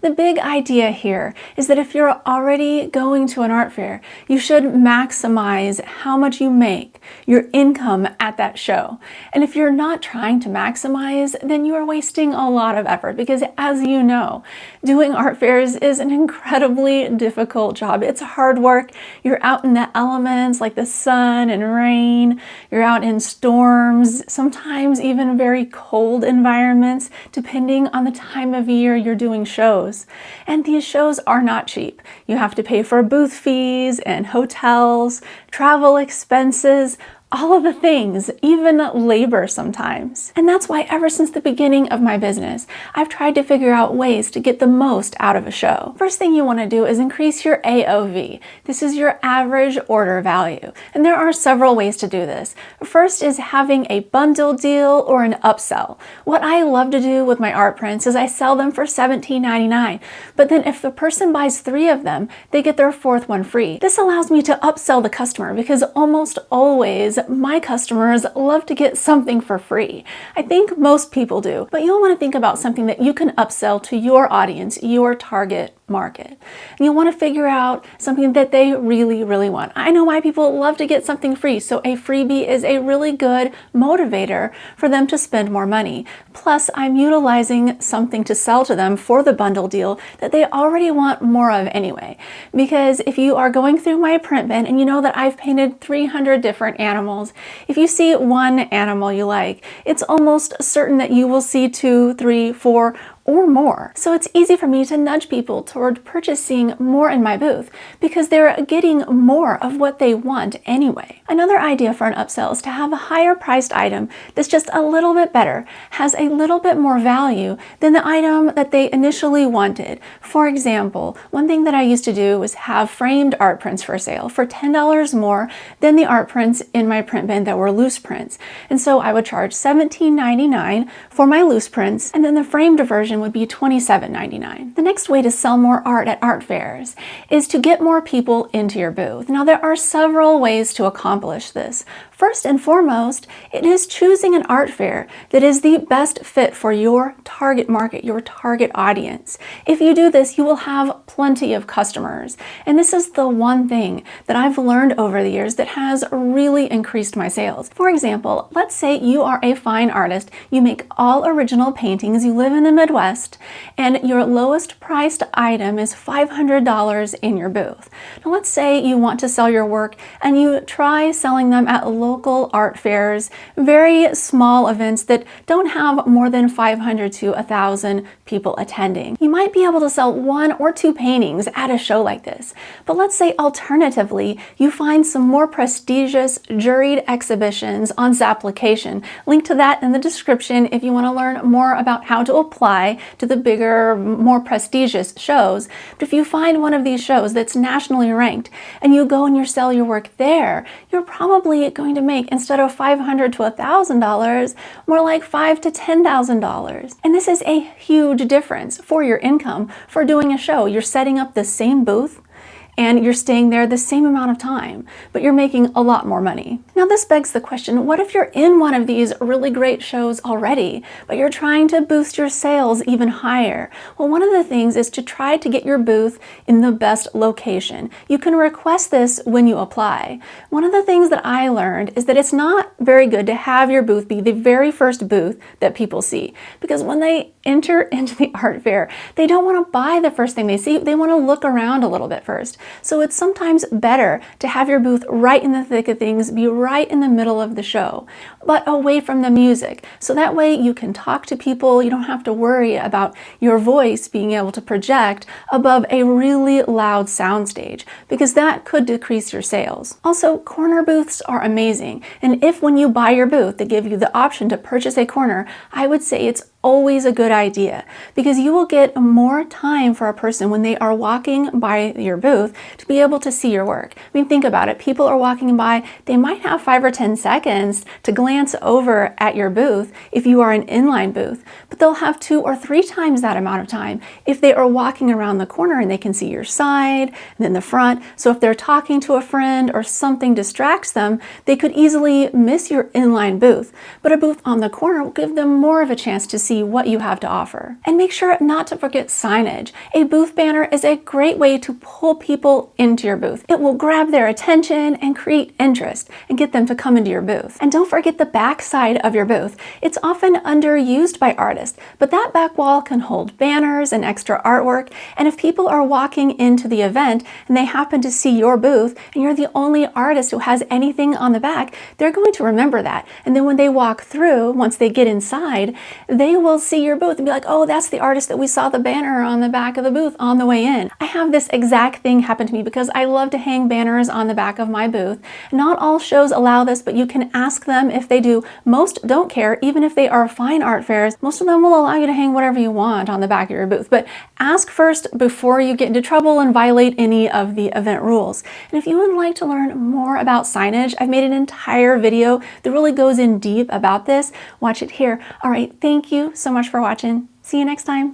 The big idea here is that if you're already going to an art fair, you should maximize how much you make, your income at that show. And if you're not trying to maximize, then you are wasting a lot of effort because, as you know, doing art fairs is an incredibly difficult job. It's hard work. You're out in the elements like the sun and rain. You're out in storms, sometimes even very cold environments, depending on the time of year you're doing shows. And these shows are not cheap. You have to pay for booth fees and hotels, travel expenses, all of the things, even labor sometimes. And that's why ever since the beginning of my business, I've tried to figure out ways to get the most out of a show. First thing you want to do is increase your AOV. This is your average order value. And there are several ways to do this. First is having a bundle deal or an upsell. What I love to do with my art prints is I sell them for $17.99. But then if the person buys 3 of them, they get their 4th one free. This allows me to upsell the customer because almost always my customers love to get something for free. I think most people do, but you'll want to think about something that you can upsell to your audience, your target market. And you'll want to figure out something that they really, really want. I know why people love to get something free, so a freebie is a really good motivator for them to spend more money. Plus, I'm utilizing something to sell to them for the bundle deal that they already want more of anyway. Because if you are going through my print bin and you know that I've painted 300 different animals, if you see one animal you like, it's almost certain that you will see 2, 3, 4, or more. So it's easy for me to nudge people toward purchasing more in my booth because they're getting more of what they want anyway. Another idea for an upsell is to have a higher priced item that's just a little bit better, has a little bit more value than the item that they initially wanted. For example, one thing that I used to do was have framed art prints for sale for $10 more than the art prints in my print bin that were loose prints. And so I would charge $17.99 for my loose prints, and then the framed version would be $27.99. The next way to sell more art at art fairs is to get more people into your booth. Now, there are several ways to accomplish this. First and foremost, it is choosing an art fair that is the best fit for your target market, your target audience. If you do this, you will have plenty of customers. And this is the one thing that I've learned over the years that has really increased my sales. For example, let's say you are a fine artist, you make all original paintings, you live in the Midwest, and your lowest priced item is $500 in your booth. Now let's say you want to sell your work and you try selling them at local art fairs, very small events that don't have more than 500 to 1,000 people attending. You might be able to sell 1 or 2 paintings at a show like this. But let's say alternatively, you find some more prestigious juried exhibitions on Zapplication. Link to that in the description if you want to learn more about how to apply to the bigger, more prestigious shows. But if you find one of these shows that's nationally ranked and you go and you sell your work there, you're probably going to make, instead of $500 to $1,000, more like $5,000 to $10,000. And this is a huge difference for your income for doing a show. You're setting up the same booth and you're staying there the same amount of time, but you're making a lot more money. Now this begs the question, what if you're in one of these really great shows already, but you're trying to boost your sales even higher? Well, one of the things is to try to get your booth in the best location. You can request this when you apply. One of the things that I learned is that it's not very good to have your booth be the very first booth that people see, because when they enter into the art fair, they don't want to buy the first thing they see. They want to look around a little bit first. So it's sometimes better to have your booth right in the thick of things, be right in the middle of the show, but away from the music. So that way you can talk to people. You don't have to worry about your voice being able to project above a really loud soundstage, because that could decrease your sales. Also, corner booths are amazing. And if when you buy your booth, they give you the option to purchase a corner, I would say it's always a good idea, because you will get more time for a person when they are walking by your booth to be able to see your work. I mean, think about it. People are walking by, they might have 5 or 10 seconds to glance over at your booth if you are an inline booth, but they'll have 2 or 3 times that amount of time if they are walking around the corner and they can see your side and then the front. So if they're talking to a friend or something distracts them, they could easily miss your inline booth, but a booth on the corner will give them more of a chance to see see what you have to offer. And make sure not to forget signage. A booth banner is a great way to pull people into your booth. It will grab their attention and create interest and get them to come into your booth. And don't forget the back side of your booth. It's often underused by artists, but that back wall can hold banners and extra artwork. And if people are walking into the event and they happen to see your booth and you're the only artist who has anything on the back, they're going to remember that. And then when they walk through, once they get inside, they will see your booth and be like, oh, that's the artist that we saw the banner on the back of the booth on the way in. I have this exact thing happen to me because I love to hang banners on the back of my booth. Not all shows allow this, but you can ask them if they do. Most don't care, even if they are fine art fairs. Most of them will allow you to hang whatever you want on the back of your booth, but ask first before you get into trouble and violate any of the event rules. And if you would like to learn more about signage, I've made an entire video that really goes in deep about this. Watch it here. All right, thank you so much for watching. See you next time.